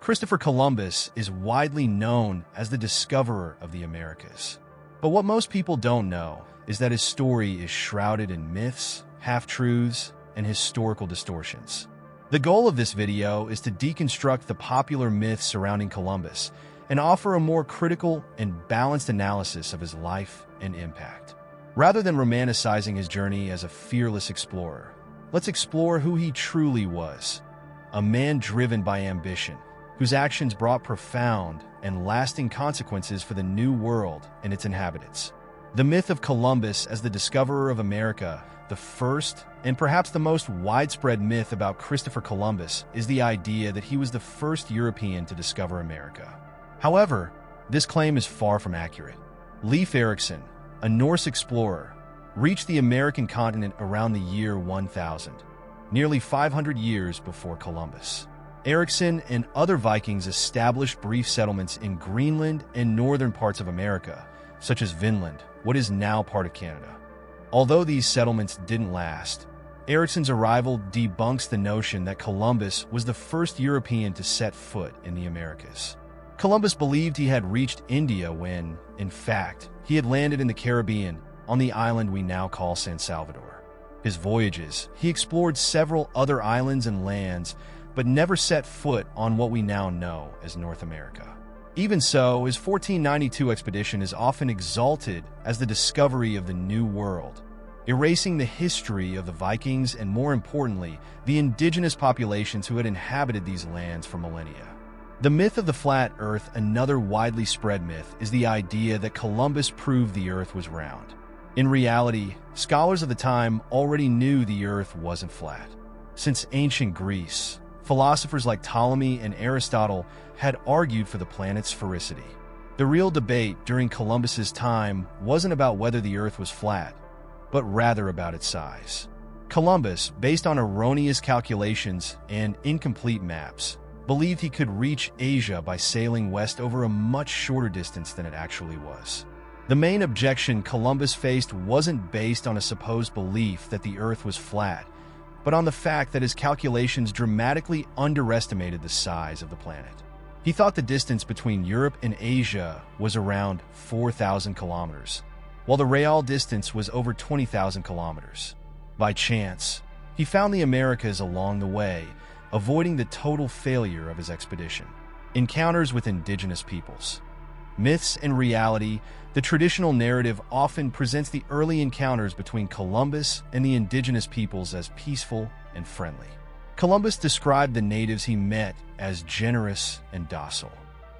Christopher Columbus is widely known as the discoverer of the Americas. But what most people don't know is that his story is shrouded in myths, half-truths, and historical distortions. The goal of this video is to deconstruct the popular myths surrounding Columbus and offer a more critical and balanced analysis of his life and impact. Rather than romanticizing his journey as a fearless explorer, let's explore who he truly was. A man driven by ambition, whose actions brought profound and lasting consequences for the New World and its inhabitants. The myth of Columbus as the discoverer of America, the first and perhaps the most widespread myth about Christopher Columbus, is the idea that he was the first European to discover America. However, this claim is far from accurate. Leif Erikson, a Norse explorer, reached the American continent around the year 1000, nearly 500 years before Columbus. Erikson and other Vikings established brief settlements in Greenland and northern parts of America, such as Vinland, what is now part of Canada. Although these settlements didn't last, Erikson's arrival debunks the notion that Columbus was the first European to set foot in the Americas. Columbus believed he had reached India when, in fact, he had landed in the Caribbean on the island we now call San Salvador. His voyages, he explored several other islands and lands, but never set foot on what we now know as North America. Even so, his 1492 expedition is often exalted as the discovery of the New World, erasing the history of the Vikings and, more importantly, the indigenous populations who had inhabited these lands for millennia. The myth of the flat Earth, another widely spread myth, is the idea that Columbus proved the Earth was round. In reality, scholars of the time already knew the Earth wasn't flat. Since ancient Greece, philosophers like Ptolemy and Aristotle had argued for the planet's sphericity. The real debate during Columbus's time wasn't about whether the Earth was flat, but rather about its size. Columbus, based on erroneous calculations and incomplete maps, believed he could reach Asia by sailing west over a much shorter distance than it actually was. The main objection Columbus faced wasn't based on a supposed belief that the Earth was flat, but on the fact that his calculations dramatically underestimated the size of the planet. He thought the distance between Europe and Asia was around 4,000 kilometers, while the real distance was over 20,000 kilometers. By chance, he found the Americas along the way, avoiding the total failure of his expedition. Encounters with indigenous peoples. Myths and reality, the traditional narrative often presents the early encounters between Columbus and the indigenous peoples as peaceful and friendly. Columbus described the natives he met as generous and docile.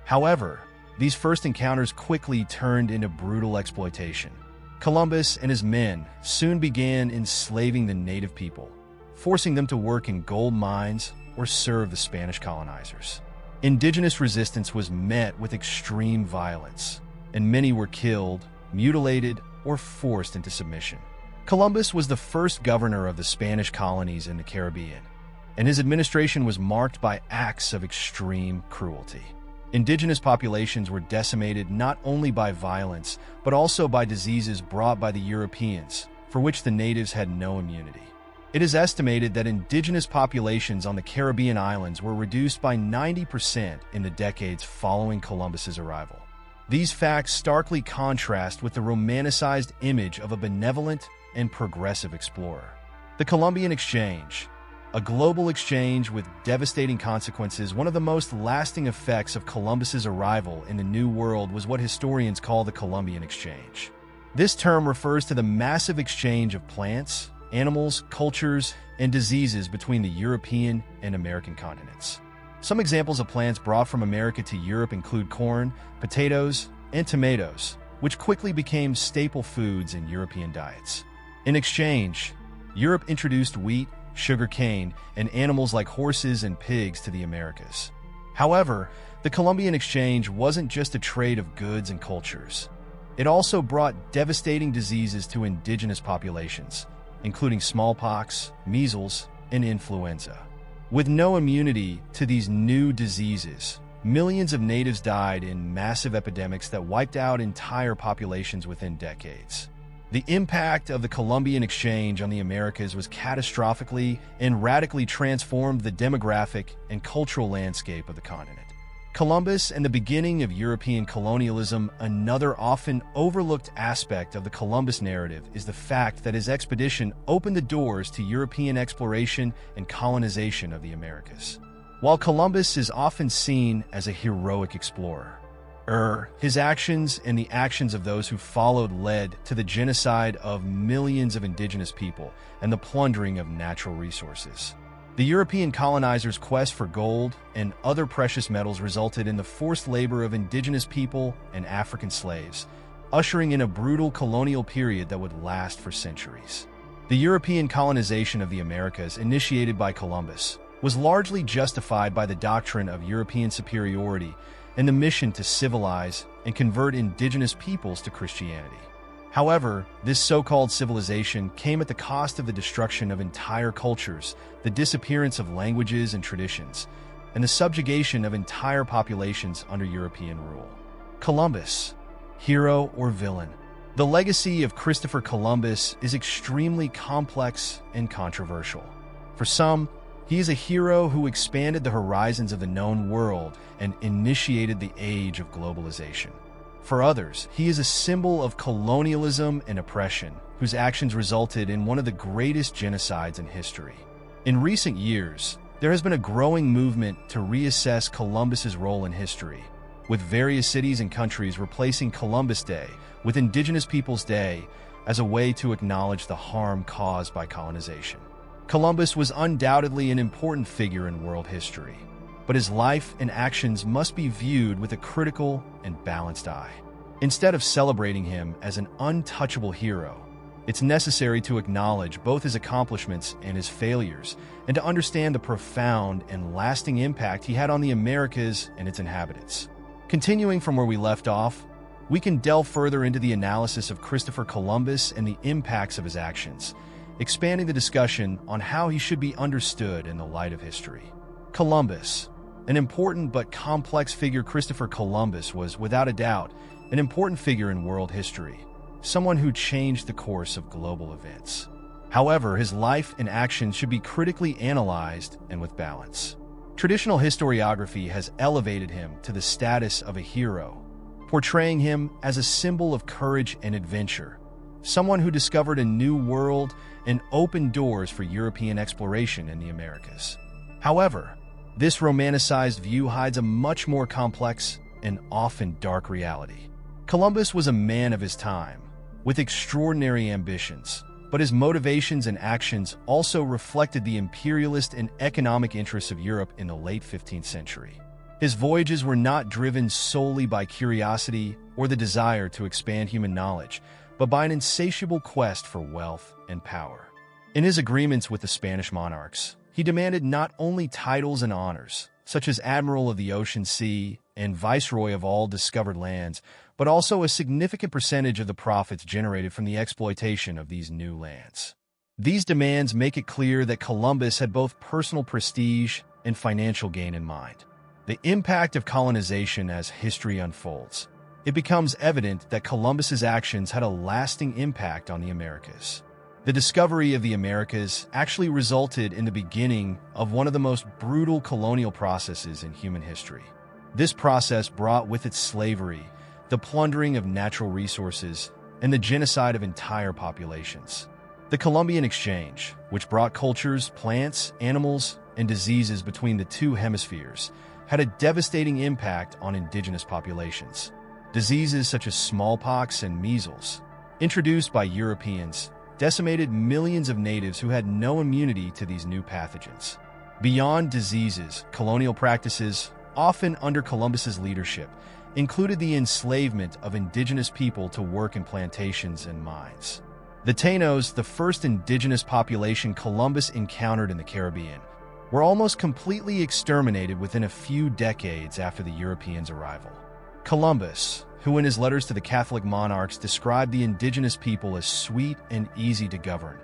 However, these first encounters quickly turned into brutal exploitation. Columbus and his men soon began enslaving the native people, forcing them to work in gold mines or serve the Spanish colonizers. Indigenous resistance was met with extreme violence, and many were killed, mutilated, or forced into submission. Columbus was the first governor of the Spanish colonies in the Caribbean, and his administration was marked by acts of extreme cruelty. Indigenous populations were decimated not only by violence, but also by diseases brought by the Europeans, for which the natives had no immunity. It is estimated that indigenous populations on the Caribbean islands were reduced by 90% in the decades following Columbus's arrival. These facts starkly contrast with the romanticized image of a benevolent and progressive explorer. The Columbian Exchange, a global exchange with devastating consequences, one of the most lasting effects of Columbus's arrival in the New World was what historians call the Columbian Exchange. This term refers to the massive exchange of plants, animals, cultures, and diseases between the European and American continents. Some examples of plants brought from America to Europe include corn, potatoes, and tomatoes, which quickly became staple foods in European diets. In exchange, Europe introduced wheat, sugar cane, and animals like horses and pigs to the Americas. However, the Columbian Exchange wasn't just a trade of goods and cultures. It also brought devastating diseases to indigenous populations, including smallpox, measles, and influenza. With no immunity to these new diseases, millions of natives died in massive epidemics that wiped out entire populations within decades. The impact of the Columbian Exchange on the Americas was catastrophically and radically transformed the demographic and cultural landscape of the continent. Columbus and the beginning of European colonialism. Another often overlooked aspect of the Columbus narrative is the fact that his expedition opened the doors to European exploration and colonization of the Americas. While Columbus is often seen as a heroic explorer, his actions and the actions of those who followed led to the genocide of millions of indigenous people and the plundering of natural resources. The European colonizers' quest for gold and other precious metals resulted in the forced labor of indigenous people and African slaves, ushering in a brutal colonial period that would last for centuries. The European colonization of the Americas, initiated by Columbus, was largely justified by the doctrine of European superiority and the mission to civilize and convert indigenous peoples to Christianity. However, this so-called civilization came at the cost of the destruction of entire cultures, the disappearance of languages and traditions, and the subjugation of entire populations under European rule. Columbus, hero or villain? The legacy of Christopher Columbus is extremely complex and controversial. For some, he is a hero who expanded the horizons of the known world and initiated the age of globalization. For others, he is a symbol of colonialism and oppression, whose actions resulted in one of the greatest genocides in history. In recent years, there has been a growing movement to reassess Columbus's role in history, with various cities and countries replacing Columbus Day with Indigenous Peoples Day as a way to acknowledge the harm caused by colonization. Columbus was undoubtedly an important figure in world history, but his life and actions must be viewed with a critical and balanced eye. Instead of celebrating him as an untouchable hero, it's necessary to acknowledge both his accomplishments and his failures, and to understand the profound and lasting impact he had on the Americas and its inhabitants. Continuing from where we left off, we can delve further into the analysis of Christopher Columbus and the impacts of his actions, expanding the discussion on how he should be understood in the light of history. Columbus, an important but complex figure. Christopher Columbus was, without a doubt, an important figure in world history, someone who changed the course of global events. However, his life and actions should be critically analyzed and with balance. Traditional historiography has elevated him to the status of a hero, portraying him as a symbol of courage and adventure, someone who discovered a new world and opened doors for European exploration in the Americas. However, this romanticized view hides a much more complex and often dark reality. Columbus was a man of his time, with extraordinary ambitions, but his motivations and actions also reflected the imperialist and economic interests of Europe in the late 15th century. His voyages were not driven solely by curiosity or the desire to expand human knowledge, but by an insatiable quest for wealth and power. In his agreements with the Spanish monarchs, he demanded not only titles and honors, such as Admiral of the Ocean Sea and Viceroy of all discovered lands, but also a significant percentage of the profits generated from the exploitation of these new lands. These demands make it clear that Columbus had both personal prestige and financial gain in mind. The impact of colonization. As history unfolds, it becomes evident that Columbus's actions had a lasting impact on the Americas. The discovery of the Americas actually resulted in the beginning of one of the most brutal colonial processes in human history. This process brought with it slavery, the plundering of natural resources, and the genocide of entire populations. The Columbian Exchange, which brought cultures, plants, animals, and diseases between the two hemispheres, had a devastating impact on indigenous populations. Diseases such as smallpox and measles, introduced by Europeans, decimated millions of natives who had no immunity to these new pathogens. Beyond diseases, colonial practices, often under Columbus's leadership, included the enslavement of indigenous people to work in plantations and mines. The Taínos, the first indigenous population Columbus encountered in the Caribbean, were almost completely exterminated within a few decades after the Europeans' arrival. Columbus, who in his letters to the Catholic monarchs described the indigenous people as sweet and easy to govern,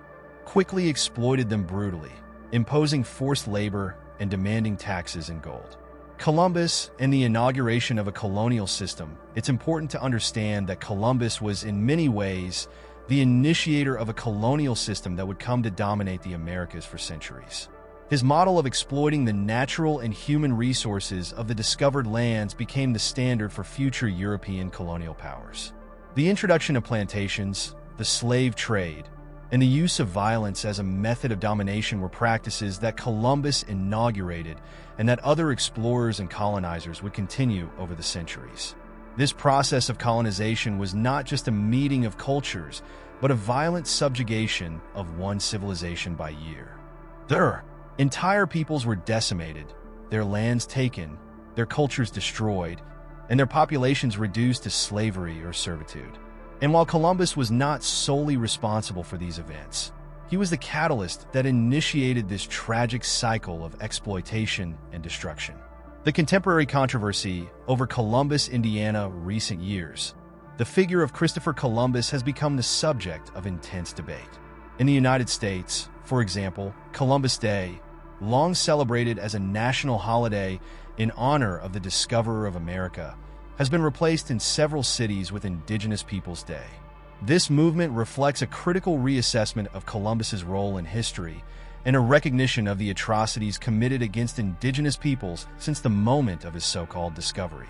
quickly exploited them brutally, imposing forced labor and demanding taxes and gold. Columbus and the inauguration of a colonial system. It's important to understand that Columbus was in many ways the initiator of a colonial system that would come to dominate the Americas for centuries. His model of exploiting the natural and human resources of the discovered lands became the standard for future European colonial powers. The introduction of plantations, the slave trade, and the use of violence as a method of domination were practices that Columbus inaugurated and that other explorers and colonizers would continue over the centuries. This process of colonization was not just a meeting of cultures, but a violent subjugation of one civilization by year. Their entire peoples were decimated, their lands taken, their cultures destroyed, and their populations reduced to slavery or servitude. And while Columbus was not solely responsible for these events, he was the catalyst that initiated this tragic cycle of exploitation and destruction. The contemporary controversy over Columbus, Indiana, recent years. The figure of Christopher Columbus has become the subject of intense debate. In the United States, for example, Columbus Day, long celebrated as a national holiday in honor of the discoverer of America, has been replaced in several cities with Indigenous Peoples Day. This movement reflects a critical reassessment of Columbus's role in history and a recognition of the atrocities committed against indigenous peoples since the moment of his so-called discovery.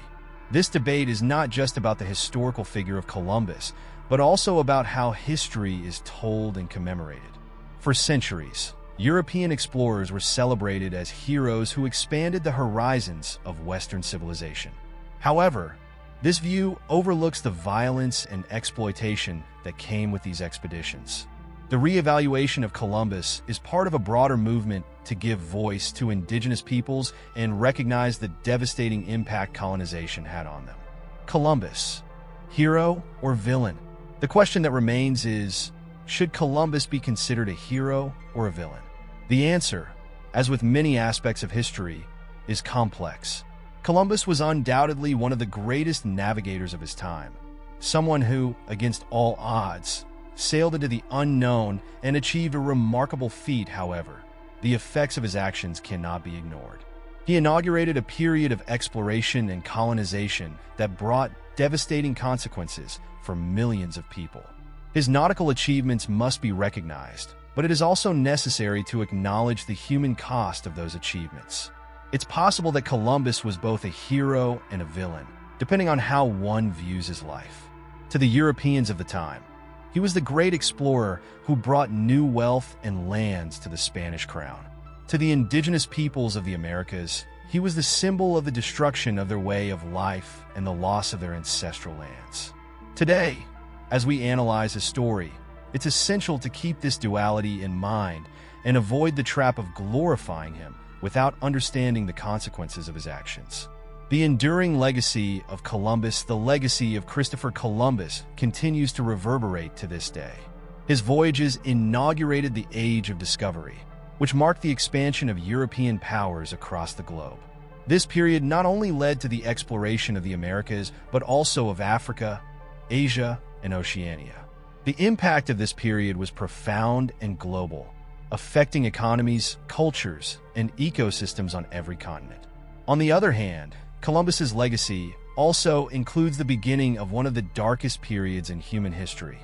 This debate is not just about the historical figure of Columbus, but also about how history is told and commemorated. For centuries, European explorers were celebrated as heroes who expanded the horizons of Western civilization. However, this view overlooks the violence and exploitation that came with these expeditions. The reevaluation of Columbus is part of a broader movement to give voice to indigenous peoples and recognize the devastating impact colonization had on them. Columbus, hero or villain? The question that remains is, should Columbus be considered a hero or a villain? The answer, as with many aspects of history, is complex. Columbus was undoubtedly one of the greatest navigators of his time, someone who, against all odds, sailed into the unknown and achieved a remarkable feat. However, the effects of his actions cannot be ignored. He inaugurated a period of exploration and colonization that brought devastating consequences for millions of people. His nautical achievements must be recognized, but it is also necessary to acknowledge the human cost of those achievements. It's possible that Columbus was both a hero and a villain, depending on how one views his life. To the Europeans of the time, he was the great explorer who brought new wealth and lands to the Spanish crown. To the indigenous peoples of the Americas, he was the symbol of the destruction of their way of life and the loss of their ancestral lands. Today, as we analyze his story, it's essential to keep this duality in mind and avoid the trap of glorifying him without understanding the consequences of his actions. The enduring legacy of Columbus, the legacy of Christopher Columbus, continues to reverberate to this day. His voyages inaugurated the Age of Discovery, which marked the expansion of European powers across the globe. This period not only led to the exploration of the Americas, but also of Africa, Asia, and Oceania. The impact of this period was profound and global, affecting economies, cultures, and ecosystems on every continent. On the other hand, Columbus's legacy also includes the beginning of one of the darkest periods in human history,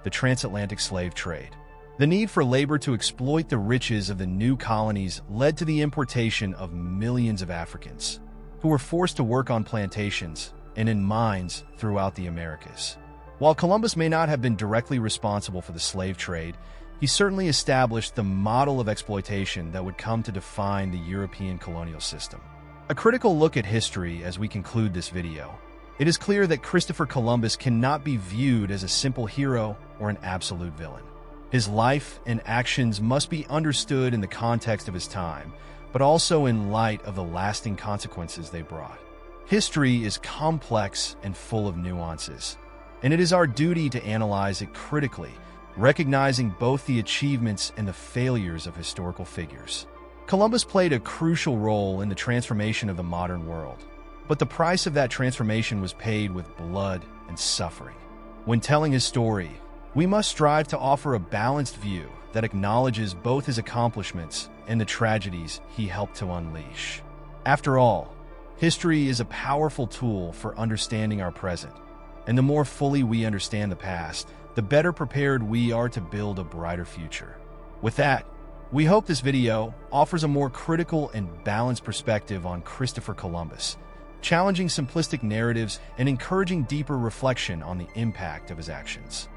the transatlantic slave trade. The need for labor to exploit the riches of the new colonies led to the importation of millions of Africans, who were forced to work on plantations and in mines throughout the Americas. While Columbus may not have been directly responsible for the slave trade, he certainly established the model of exploitation that would come to define the European colonial system. A critical look at history as we conclude this video. It is clear that Christopher Columbus cannot be viewed as a simple hero or an absolute villain. His life and actions must be understood in the context of his time, but also in light of the lasting consequences they brought. History is complex and full of nuances, and it is our duty to analyze it critically, recognizing both the achievements and the failures of historical figures. Columbus played a crucial role in the transformation of the modern world, but the price of that transformation was paid with blood and suffering. When telling his story, we must strive to offer a balanced view that acknowledges both his accomplishments and the tragedies he helped to unleash. After all, history is a powerful tool for understanding our present, and the more fully we understand the past, the better prepared we are to build a brighter future. With that, We hope this video offers a more critical and balanced perspective on Christopher Columbus, challenging simplistic narratives and encouraging deeper reflection on the impact of his actions.